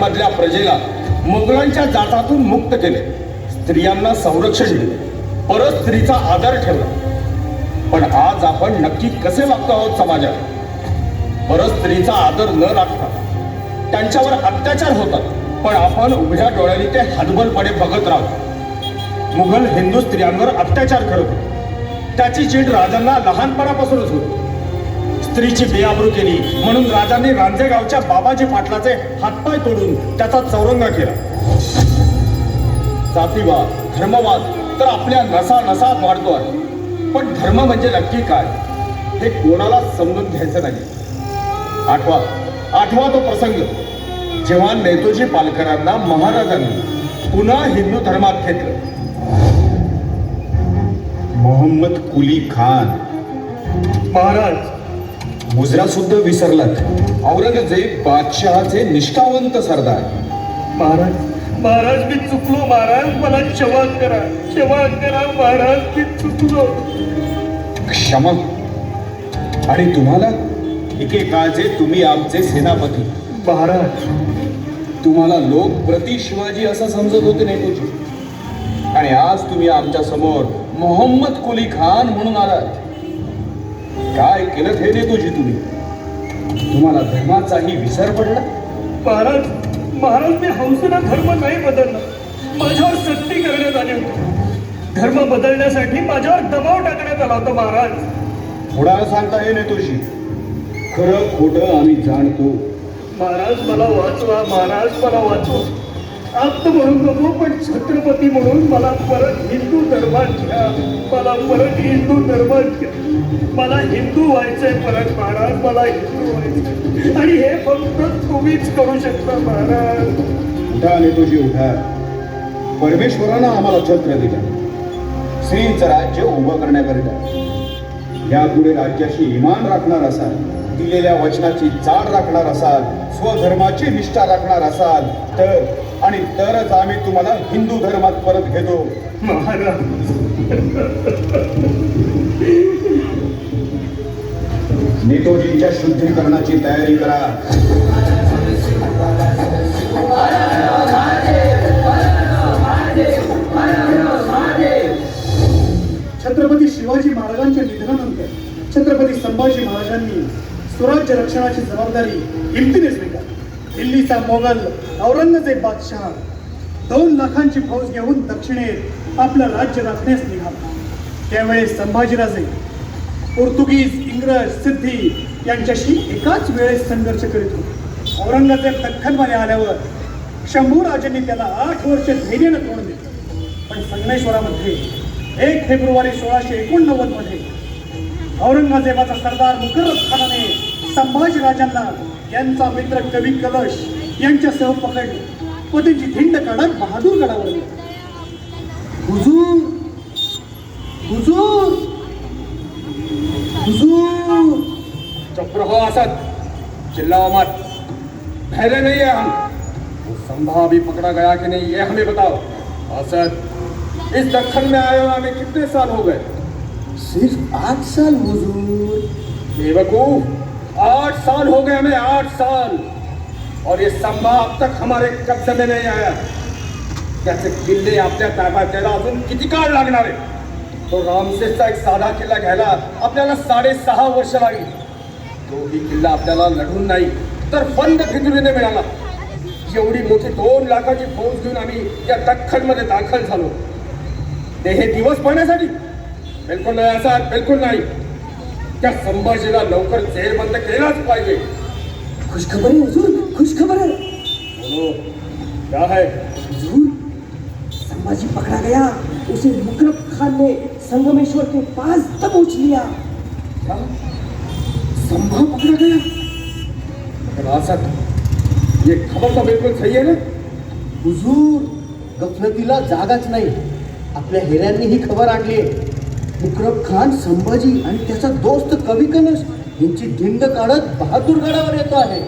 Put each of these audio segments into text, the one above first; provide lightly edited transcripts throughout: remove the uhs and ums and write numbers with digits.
मधल्या प्रजेला मुघलांच्या जाचातून मुक्त केले, स्त्रियांना संरक्षण दिले, परत स्त्रीचा आदर ठेवला. पण आज आपण नक्की कसे वागतो आहोत समाजात? परत स्त्रीचा आदर न राखता त्यांच्यावर अत्याचार होतात, पण आपण उघड्या डोळ्यांनी ते हतबलपणे बघत राहतो. मुघल हिंदू स्त्रियांवर अत्याचार करत होते. त्याची चीड राजांना लहानपणापासूनच होती. स्त्रीची बेआबरू केली म्हणून राजांनी रांजेगावच्या बाबाजी पाटलाचे हातपाय तोडून त्याचा चौरंगा केला. जातीवाद, धर्मवाद तर आपल्या नसा नसात वाढतो आहे, पण धर्म म्हणजे नक्की काय हे कोणाला समजून घ्यायचं नाही. आठवा तो प्रसंग जेव्हा नेतोजी पालकरांना महाराजांनी पुन्हा हिंदू धर्मात घेतलं. मोहम्मद कुली खान महाराज, मुजरा सुद्धा विसरलात. औरंगजेब बादशहाचे निष्ठावंत सरदार. महाराज मी चुकलो महाराज, मला क्षमा करा महाराज, मी चुकलो. क्षमा? आणि तुम्हाला एकेकाळचे तुम्ही आमचे सेनापती. महाराज, तुम्हाला लोक प्रति शिवाजी असं समजत होते नेतोजी, आणि आज तुम्ही आमच्या समोर मोहम्मद कुली खान म्हणून आलात. काय केलं हे नेतोजी तुम्ही? तुम्हाला धर्माचाही विसर पडला? महाराज मी हौसेला धर्म नाही बदलला. माझ्यावर सक्ती करण्यात आली होती. धर्म बदलण्यासाठी माझ्यावर दबाव टाकण्यात आला होता महाराज. थोडा सांगता हे नेतोजी, खरं खोटं आम्ही जाणतो. महाराज मला वाचवा, महाराज मला वाचवा. आप्त म्हणून नको, पण छत्रपती म्हणून मला परत हिंदू धर्मात घ्या. मला हिंदू व्हायचंय परत महाराज, मला हिंदू व्हायचंय, आणि हे फक्त तुम्हीच करू शकता महाराज. उठा नेतोजी उठा. परमेश्वरानं आम्हाला छत्र दिलं स्त्रीचं राज्य उभं करण्याकरिता. यापुढे राज्याशी इमान राखणार असाल, दिलेल्या वचनाची जाण राखणार असाल, स्वधर्माची निष्ठा राखणार असाल तरच आम्ही तुम्हाला हिंदू धर्मात परत घेतो महाराज. नेतोजींच्या शुद्धीकरणाची तयारी करा. छत्रपती शिवाजी महाराजांच्या निधनानंतर छत्रपती संभाजी महाराजांनी स्वराज्य रक्षणाची जबाबदारी हिमतीने स्वीकारली. दिल्लीचा मोगल औरंगजेब बादशहा 2 लाखांची फौज घेऊन दक्षिणेत आपलं राज्य राखण्यास निघाला. त्यावेळेस संभाजीराजे पोर्तुगीज, इंग्रज, सिद्धी यांच्याशी एकाच वेळेस संघर्ष करीत होते. औरंगजेब दख्खनमध्ये आल्यावर शंभूराजांनी त्याला 8 वर्ष धैर्यानं तोंड दिलं. पण संगमेश्वरामध्ये 1 फेब्रुवारी 1689 मध्ये औरंगजेबाचा सरदार मुकर्रम खानाने संभाजीराजांना यांचा मित्र कवी कलश यांच्यासह पकडले व त्यांची धिंड काढत बहादूरगडावर नेले. हुजूर हुजूर हुजूर. चुप रहो असद, चिल्लाओ मत. पहले नहीं है हम. वो संभा भी पकड़ा गया कि नहीं ये हमें बताओ. असद, इस दक्खन में आए हुए हमें कितने साल हो गए? सिर्फ 8 साल हुजूर. बेवकूफ, 8 साल हो गए हमें, 8 साल. और ये संभा अब तक हमारे कब्जे में नहीं आया. त्याचे किल्ले आपल्या ताब्यात द्यायला अजून किती काळ लागणार आहे? तो रामसेसचा एक साधा किल्ला घ्यायला आपल्याला 6.5 वर्ष लागली. तोही किल्ला आपल्याला लढून नाही तर बंद फितुरीने मिळाला. एवढी मोठी 2 लाखाची फौज घेऊन आम्ही या दख्खनमध्ये दाखल झालो. ते हे दिवस पाहण्यासाठी? बिलकुल नाही असा, बिलकुल नाही. त्या संभाजीला लवकर जेरबंद केलाच पाहिजे. खुशखबर है हुजूर, खुशखबर है. बोलो, क्या है? हुजूर, संभाजी पकड़ा गया. उसे मुकर्रम खान ने संगमेश्वर के पास दबोच लिया. क्या? संभा पकड़ा गया? रासत, ये खबर तो बिल्कुल सही है ना? हुजूर, गफलतीला जागाच नाही. आपल्या हेऱ्यांनी ही खबर आणली. मुकर्रम खान संभाजी आणि त्याचा दोस्त कवी कलश यांची धिंड काढत बहादूरगडावर येतो आहे.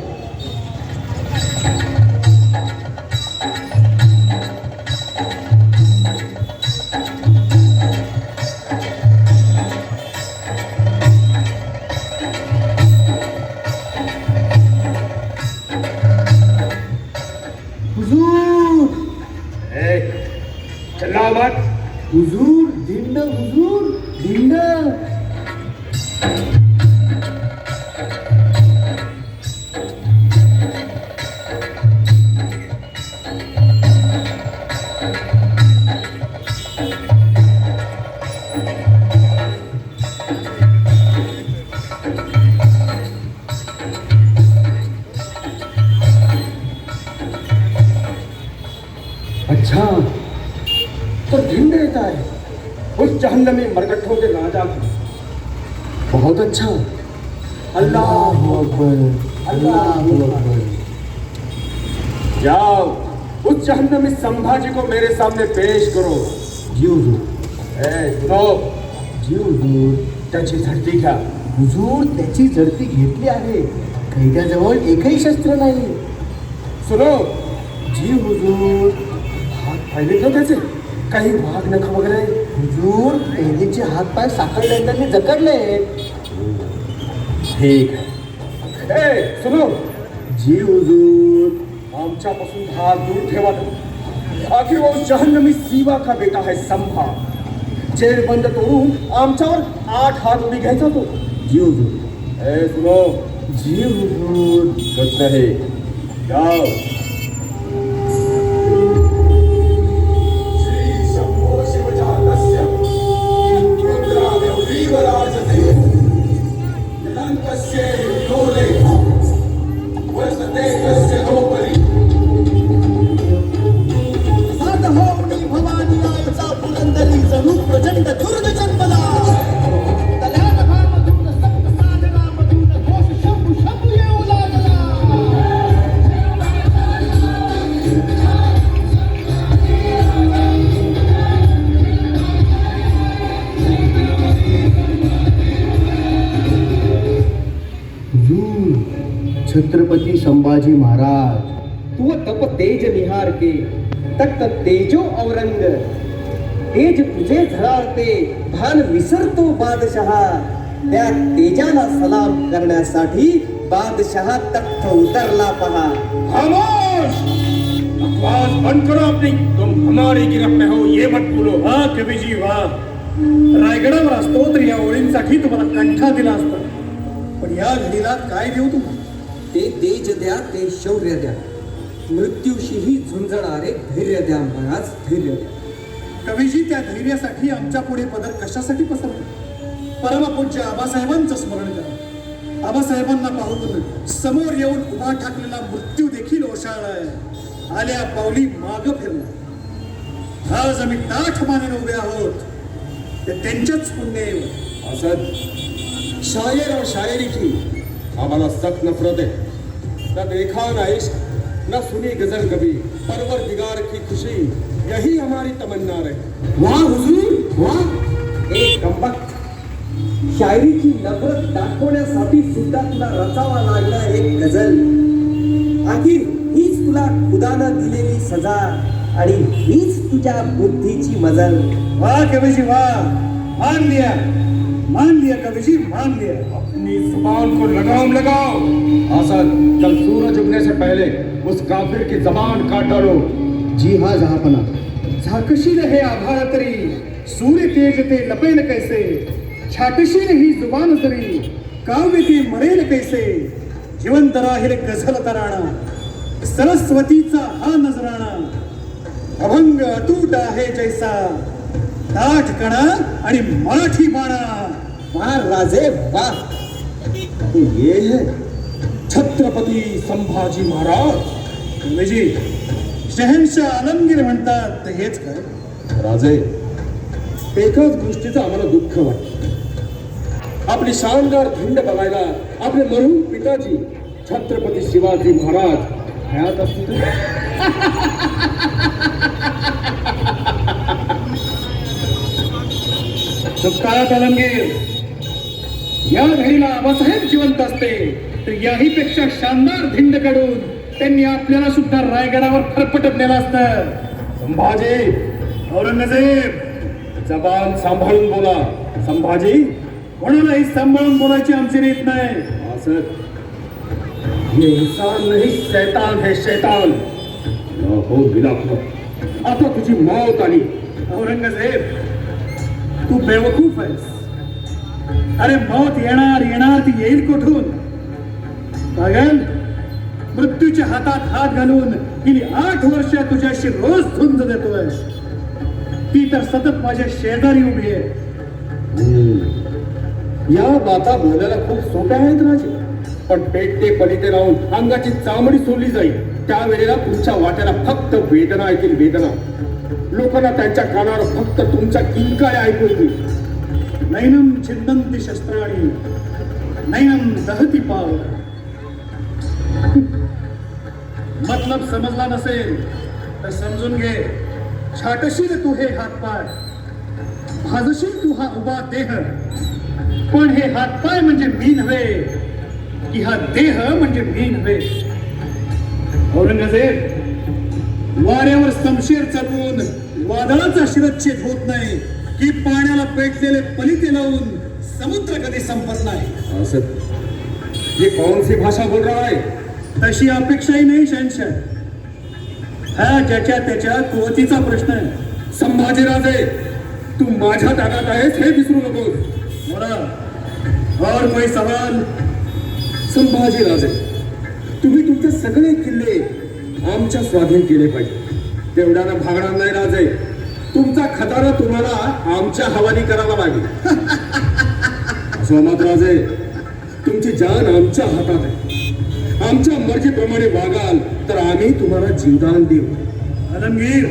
हुजूर ए, चिल्लाओ मत. हुजूर धिंड हुजूर धिंड. अच्छा, तो ढिंड रहता है उस जहन्नमी मरकट्ठों के राजा को. बहुत अच्छा. अल्लाह अकबर, अल्लाह अकबर. जाओ उस जहन्नमी संभाजी को मेरे सामने पेश करो. जी हुजूर. सुनो, जी हुजूर. त्याची झडती घ्या. हुजूर त्याची झडती घेतली आहे. कैद्याजवळ एकही शस्त्र नाही. सुनो, जी हुजूर. हात पाहिले का त्याचे? काही वाघ नख वगैरे? हुजूर कैदीचे हात पाय साखर दंडाने जकडले. ठीक है. सुनो, जी हुजूर. आमच्यापासून हात दूर ठेवा. आखिर वो जहन्नमी सीवा का बेटा है संभा. जेल बंद तोडून आमच्यावर 8 हात उभी घ्यायचा तो. जी हुजूर. सुनो, जी हुजूर. कुछ नहीं. जाओ. प्रचंड दुर्ग जन्मला. छत्रपती संभाजी महाराज. तू तप तेज निहार के तक्त तेजो औरंग. तेज तुझे झळाळते भान विसरतो बादशहा. त्या तेजाला सलाम करण्यासाठी बादशहा तख्त उतरला पहा. खामोश. बकवास बंद करो अपनी. तुम हमारी गिरफ्त में हो ये मत बोलो. वाह कवीजी वाह. रायगडावर असतो तर या ओळींसाठी तुम्हाला कंठा दिला असता. पण या घडीला काय देऊ तुम्हाला? ते तेज द्या, ते शौर्य द्या. मृत्यूशीही झुंजणारे धैर्य द्या महाराज, धैर्य द्या. कवीजी त्या धैर्यासाठी आमच्या पुढे पदर कशासाठी पसरले? परमपूज्य आबासाहेबांचं स्मरण करा. आबासाहेबांना पाहून समोर येऊन उभा ठाकलेला मृत्यू देखील ओशाळलाय. आल्या पावली माग फिरला. आज आम्ही ताठ मानेने उभे आहोत ते त्यांच्याच पुण्याईवर. असद, शायर और शायरी की हमारा सख्त नफरत है. न देखा न इश्क, न सुनी गजल कभी. परवरदिगार की खुशी यही हमारी तमन्ना रहे. वाह हुजूर वाह. एक गंमत. शायरीची नफरत दाखवण्यासाठी सुद्धा तुला रचावा लागला एक गझल. आखिर हीच तुला खुदानं दिलेली सजा आणि हीच तुझ्या बुद्धीची मजल. वाह कवीजी वाह. मान लिया कवीजी, मान लिया. अपनी जुबान को लगाम लगाओ. असद, कल सूरज उगने से पहले उस काफिर की जबान काट डालो. जी हा जहापना. झाकशील हे आभाळ तरी सूर्य तेज ते लपेल कैसे. छाटशील ही जुबान तरी काव्य ते मरेल कैसे. जिवंत राहील गझल तराणा, सरस्वतीचा हा नजराणा. अभंग अतूट आहे जैसा, ताठ कणा आणि मराठी बाणा. महाराजे वाह. ये है छत्रपती संभाजी महाराज. कवीजी, शहनशाह आलमगीर म्हणतात हेच काय? राजे, एकाच गोष्टीचं आम्हाला दुःख वाटतं. आपली शानदार धिंड बघायला आपले मरून पिताजी छत्रपती शिवाजी महाराज हयात असतील. दुष्काळात आलमगीर, या घडीला आबासाहेब जिवंत असते तर याहीपेक्षा शानदार धिंड काढून त्यांनी आपल्याला सुद्धा रायगडावर फरफटत नेलं असतं. संभाजी, औरंगजेब, जबान सांभाळून बोला. संभाजी, कोणालाही सांभाळून बोलायची आमची रीत नाही. असद, ये इंसान नहीं शैतान है, शैतान. हो दिलाखो, आता तुझी मौत आली. औरंगजेब, तू बेवकूफ आहेस. अरे मौत येणार येणार ती येईल कुठून? पागल, मृत्यूच्या हातात हात घालून गेली 8 वर्ष तुझ्याशी रोज झुंज देतोय. ती तर सतत माझ्या शेजारी उभी आहे. या बाता बोलायला खूप सोप्या आहेत राजे, पण पेटते पलिते लावून अंगाची चामडी सोडली जाईल त्यावेळेला तुमच्या वाट्याला फक्त वेदना येतील. वेदना लोकांना त्यांच्या कानावर फक्त तुमच्या किंकाळ्या ऐकू येतील. नैनम छिंदंती शस्त्राणी, नैनम दहती पाव. मतलब समजला नसेल तर समजून घे. छाटशील तू हे हातपाय, भाजशील तू हा उभा देह, पण हे हातपाय म्हणजे मी नव्हे, की हा देह म्हणजे मी नव्हे. औरंगजेब, वाऱ्यावर शमशेर चढवून वादळाचा शिरच्छेद होत नाही, की पाण्याला पेटलेले पलिते लावून समुद्र कधी संपत नाही. असं ये कौन सी भाषा बोल रहा है? तशी अपेक्षाही नाही शहनशाह. हा ज्याच्या त्याच्या कुवतीचा प्रश्न आहे. संभाजीराजे, तू माझ्या ताब्यात आहेस हे विसरू नकोस. बोला, और कोई सवाल? संभाजीराजे, तुम्ही तुमचे सगळे किल्ले आमच्या स्वाधीन केले पाहिजे. तेवढ्यानं भागणार नाही राजे. तुमचा खजाना तुम्हाला आमच्या हवाली करावा लागेल. सोमनाथ राजे, तुमची जान आमच्या हातात आहे. आमच्या मर्जीप्रमाणे वागाल तर आम्ही तुम्हाला जीवदान देऊ. आलमगीर,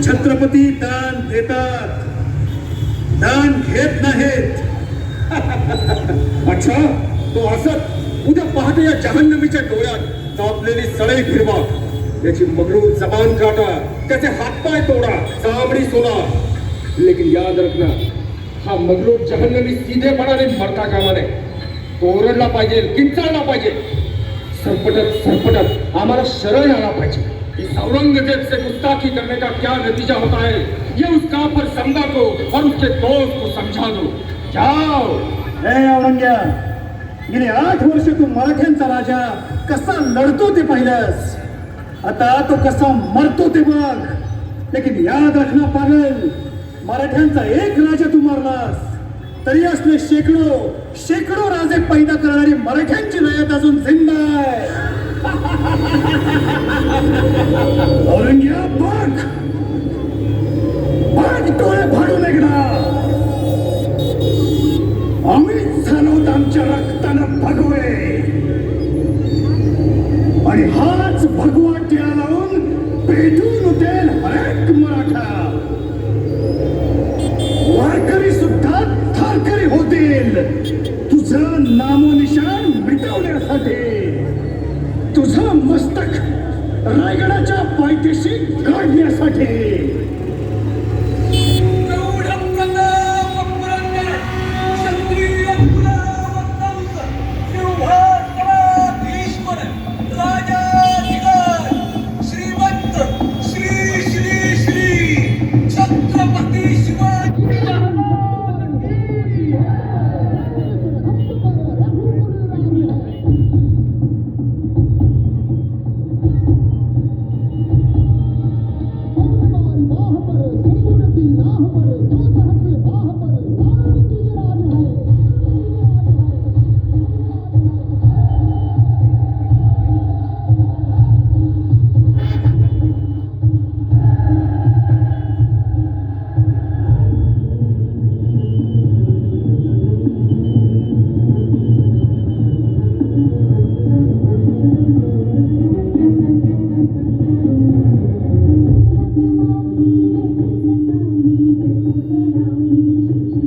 छत्रपती दान देतात, दान घेत नाहीत. अच्छा, तो असत उद्या पहाटे या जहन्नमीच्या डोळ्यात कापलेली सळई फिरवा, त्याची मगरूर जबान काटा, त्याचे हातपाय तोडा, चामडी सोला. लेकिन याद रखना, हा मगरूर जहन्नमी सीधेपणाने मरता कामा नये. ओरडला पाहिजे, किंचाळला पाहिजे, सरपटत आम्हाला शरण आला पाहिजे. इस औरंगजेब से गुस्ताखी करने का क्या नतीजा होता है ये उस काफिर समदा को और उसके दोस्त को समझा दो. जाओ. हे औरंग्या, गेली 8 वर्ष तू मराठ्यांचा राजा कसा लढतो ते पाहिलंस. आता तो कसा मरतो ते बघ. लेकिन याद रखना पागल, मराठ्यांचा एक राजा तू मारलास तरी असले शेकडो राजे पैदा करणारी मराठ्यांची रयत अजून जिंदा आहे. औरंग्या, बघ डोळे फाडून एकदा. आम्हीच झालोत आमच्या रक्तानं भगवे, आणि हाच भगवा टिळा लावून पेटून उठेल हरेक मराठा. वारकरी सुद्धा थारकरी होतील. तुझं नामो